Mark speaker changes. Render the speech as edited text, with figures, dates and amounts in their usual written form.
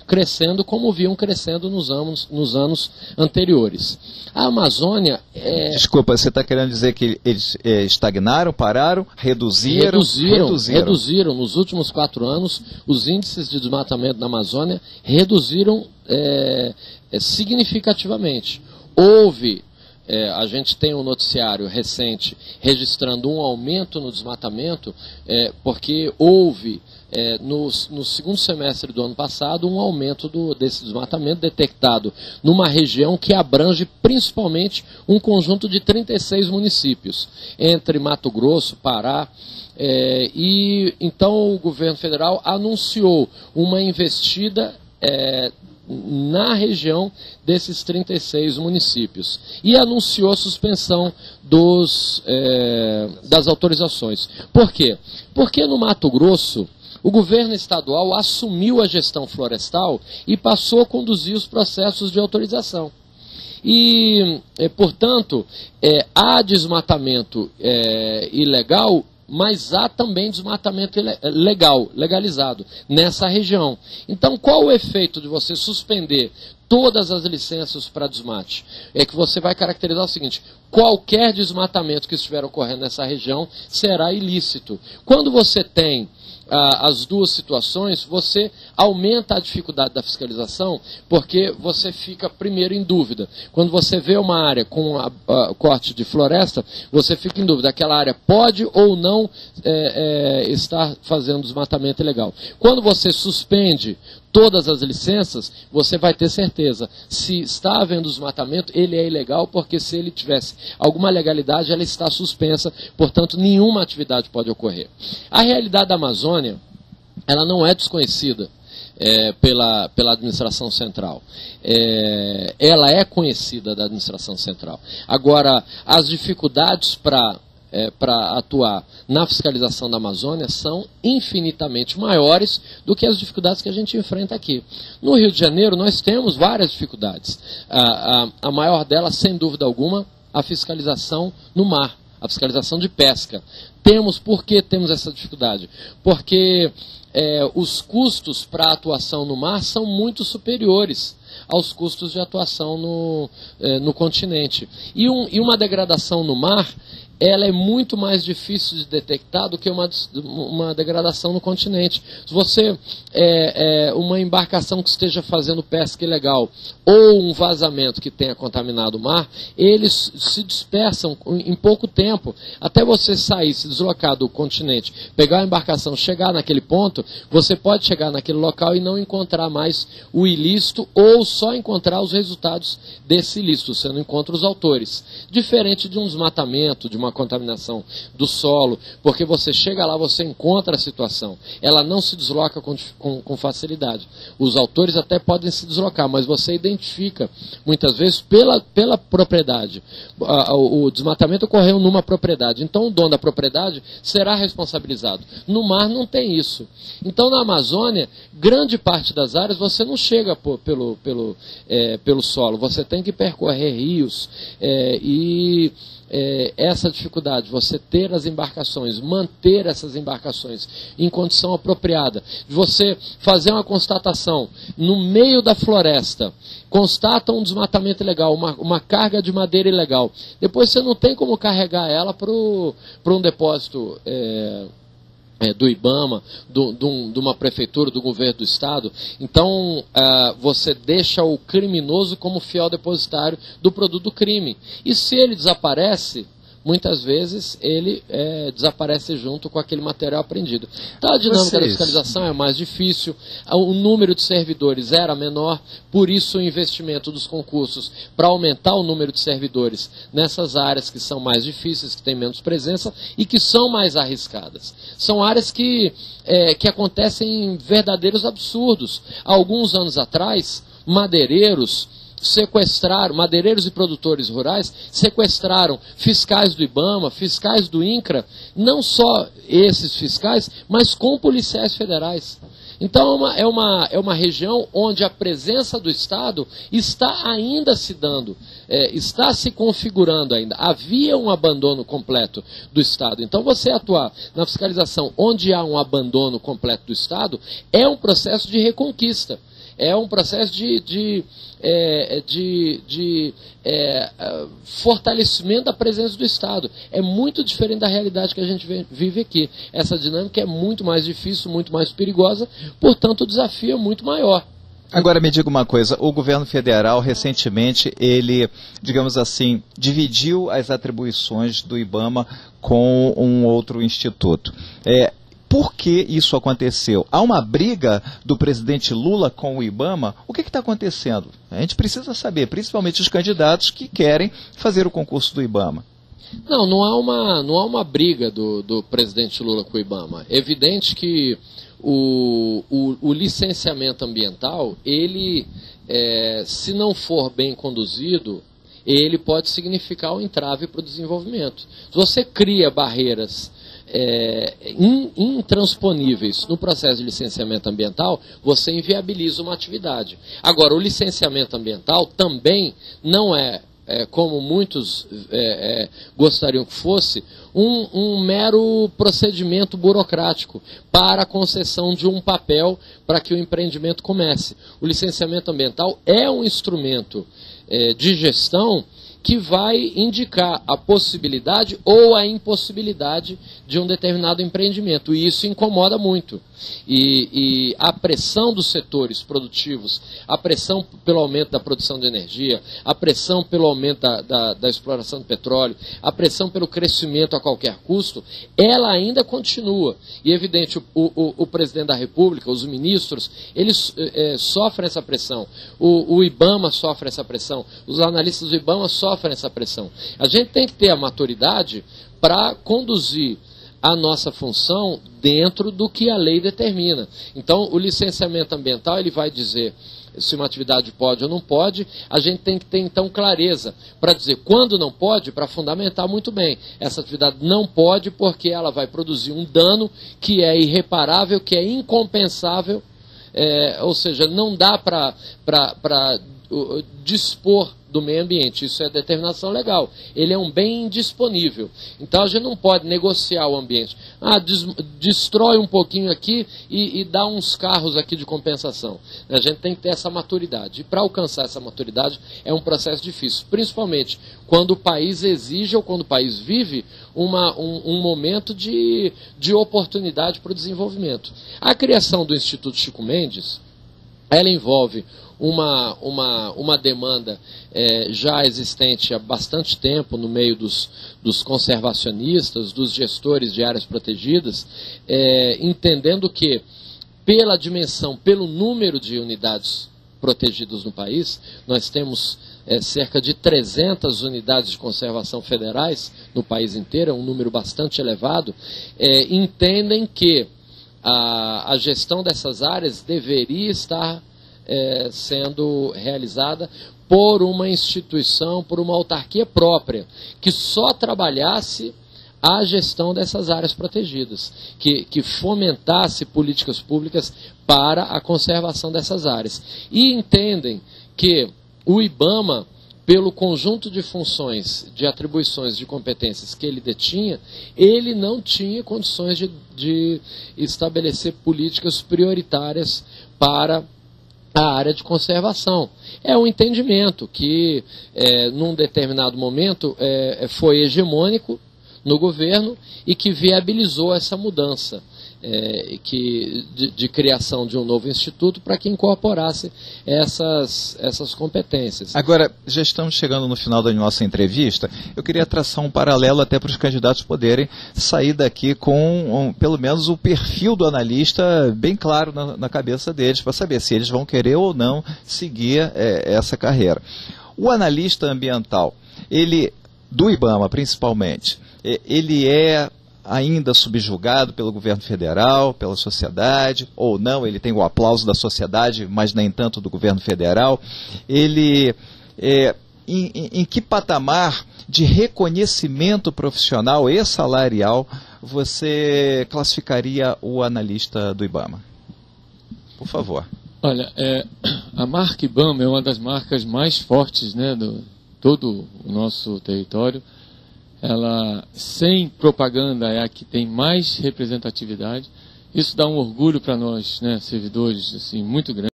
Speaker 1: crescendo como vinham crescendo nos anos anteriores. A Amazônia...
Speaker 2: Desculpa, você está querendo dizer que eles estagnaram, pararam, reduziram?
Speaker 1: Reduziram. Nos últimos 4 anos, os índices de desmatamento na Amazônia reduziram significativamente. A gente tem um noticiário recente registrando um aumento no desmatamento, porque houve, no segundo semestre do ano passado, um aumento desse desmatamento detectado numa região que abrange principalmente um conjunto de 36 municípios, entre Mato Grosso, Pará, e então o governo federal anunciou uma investida na região desses 36 municípios e anunciou a suspensão das autorizações. Por quê? Porque no Mato Grosso o governo estadual assumiu a gestão florestal e passou a conduzir os processos de autorização. E, portanto, há desmatamento ilegal, mas há também desmatamento legalizado nessa região. Então, qual o efeito de você suspender todas as licenças para desmate? É que você vai caracterizar o seguinte: qualquer desmatamento que estiver ocorrendo nessa região será ilícito. Quando você tem as duas situações, você aumenta a dificuldade da fiscalização, porque você fica primeiro em dúvida. Quando você vê uma área com corte de floresta, você fica em dúvida: aquela área pode ou não estar fazendo desmatamento ilegal. Quando você suspende todas as licenças, você vai ter certeza. Se está havendo desmatamento, ele é ilegal, porque se ele tivesse alguma legalidade, ela está suspensa, portanto, nenhuma atividade pode ocorrer. A realidade da Amazônia, ela não é desconhecida pela administração central. Ela é conhecida da administração central. Agora, as dificuldades para atuar na fiscalização da Amazônia são infinitamente maiores do que as dificuldades que a gente enfrenta aqui. No Rio de Janeiro nós temos várias dificuldades. A maior delas, sem dúvida alguma, a fiscalização no mar, a fiscalização de pesca. Por que temos essa dificuldade? Porque os custos para a atuação no mar são muito superiores aos custos de atuação no continente. E uma degradação no mar, ela é muito mais difícil de detectar do que uma degradação no continente. Se você, uma embarcação que esteja fazendo pesca ilegal ou um vazamento que tenha contaminado o mar, eles se dispersam em pouco tempo. Até você sair, se deslocar do continente, pegar a embarcação, chegar naquele ponto, você pode chegar naquele local e não encontrar mais o ilícito, ou só encontrar os resultados desse ilícito, você não encontra os autores. Diferente de um desmatamento, de uma contaminação do solo, porque você chega lá, você encontra a situação, ela não se desloca com facilidade. Os autores até podem se deslocar, mas você identifica muitas vezes pela propriedade. O desmatamento ocorreu numa propriedade, então o dono da propriedade será responsabilizado. No mar não tem isso. Então na Amazônia, grande parte das áreas você não chega pelo solo, você tem que percorrer rios essa dificuldade, você ter as embarcações, manter essas embarcações em condição apropriada, você fazer uma constatação no meio da floresta, constata um desmatamento ilegal, uma carga de madeira ilegal, depois você não tem como carregar ela para um depósito do IBAMA, de uma prefeitura, do governo do estado. Então você deixa o criminoso como fiel depositário do produto do crime. E se ele desaparece, muitas vezes ele desaparece junto com aquele material apreendido. Então a dinâmica da fiscalização é mais difícil, o número de servidores era menor, por isso o investimento dos concursos para aumentar o número de servidores nessas áreas que são mais difíceis, que têm menos presença e que são mais arriscadas. São áreas que acontecem verdadeiros absurdos. Há alguns anos atrás, madeireiros e produtores rurais sequestraram fiscais do IBAMA, fiscais do INCRA, não só esses fiscais, mas com policiais federais. Então é uma região onde a presença do Estado está ainda se dando, está se configurando ainda. Havia um abandono completo do Estado. Então você atuar na fiscalização onde há um abandono completo do Estado é um processo de reconquista. é um processo de fortalecimento da presença do Estado. É muito diferente da realidade que a gente vive aqui. Essa dinâmica é muito mais difícil, muito mais perigosa, portanto o desafio é muito maior.
Speaker 2: Agora me diga uma coisa, o governo federal recentemente, ele, digamos assim, dividiu as atribuições do IBAMA com um outro instituto. Por que isso aconteceu? Há uma briga do presidente Lula com o IBAMA? O que está acontecendo? A gente precisa saber, principalmente os candidatos que querem fazer o concurso do IBAMA.
Speaker 1: Não há uma briga do presidente Lula com o IBAMA. É evidente que o licenciamento ambiental, ele, se não for bem conduzido, ele pode significar um entrave para o desenvolvimento. Se você cria barreiras intransponíveis no processo de licenciamento ambiental, você inviabiliza uma atividade. Agora, o licenciamento ambiental também não como muitos gostariam que fosse, um mero procedimento burocrático para a concessão de um papel para que o empreendimento comece. O licenciamento ambiental é um instrumento de gestão que vai indicar a possibilidade ou a impossibilidade de um determinado empreendimento. E isso incomoda muito. E a pressão dos setores produtivos, a pressão pelo aumento da produção de energia, a pressão pelo aumento da exploração do petróleo, a pressão pelo crescimento a qualquer custo, ela ainda continua. E é evidente, o presidente da República, os ministros, eles sofrem essa pressão. O IBAMA sofre essa pressão. Os analistas do IBAMA sofrem essa pressão. A gente tem que ter a maturidade para conduzir a nossa função dentro do que a lei determina. Então, o licenciamento ambiental, ele vai dizer se uma atividade pode ou não pode. A gente tem que ter, então, clareza para dizer quando não pode, para fundamentar muito bem. Essa atividade não pode porque ela vai produzir um dano que é irreparável, que é incompensável, ou seja, não dá para dispor do meio ambiente. Isso é determinação legal. Ele é um bem indisponível. Então a gente não pode negociar o ambiente. Destrói um pouquinho aqui e dá uns carros aqui de compensação. A gente tem que ter essa maturidade. E para alcançar essa maturidade é um processo difícil, principalmente quando o país exige ou quando o país vive um momento de oportunidade para o desenvolvimento. A criação do Instituto Chico Mendes, ela envolve uma demanda já existente há bastante tempo no meio dos conservacionistas, dos gestores de áreas protegidas, entendendo que pela dimensão, pelo número de unidades protegidas no país, nós temos cerca de 300 unidades de conservação federais no país inteiro, é um número bastante elevado, entendem que a gestão dessas áreas deveria estar sendo realizada por uma instituição, por uma autarquia própria, que só trabalhasse a gestão dessas áreas protegidas, que fomentasse políticas públicas para a conservação dessas áreas. E entendem que o IBAMA, pelo conjunto de funções, de atribuições, de competências que ele detinha, ele não tinha condições de estabelecer políticas prioritárias para a área de conservação. É um entendimento que, num determinado momento, foi hegemônico no governo e que viabilizou essa mudança de criação de um novo instituto para que incorporasse essas competências.
Speaker 2: Agora, já estamos chegando no final da nossa entrevista, eu queria traçar um paralelo até para os candidatos poderem sair daqui com pelo menos o perfil do analista bem claro na cabeça deles, para saber se eles vão querer ou não seguir essa carreira. O analista ambiental, ele, do IBAMA principalmente, ele é ainda subjugado pelo governo federal, pela sociedade, ou não, ele tem o aplauso da sociedade, mas nem tanto do governo federal. Ele, em que patamar de reconhecimento profissional e salarial você classificaria o analista do IBAMA? Por favor.
Speaker 3: Olha, a marca IBAMA é uma das marcas mais fortes, né, do todo o nosso território. Ela, sem propaganda, é a que tem mais representatividade. Isso dá um orgulho para nós, né, servidores, assim, muito grande.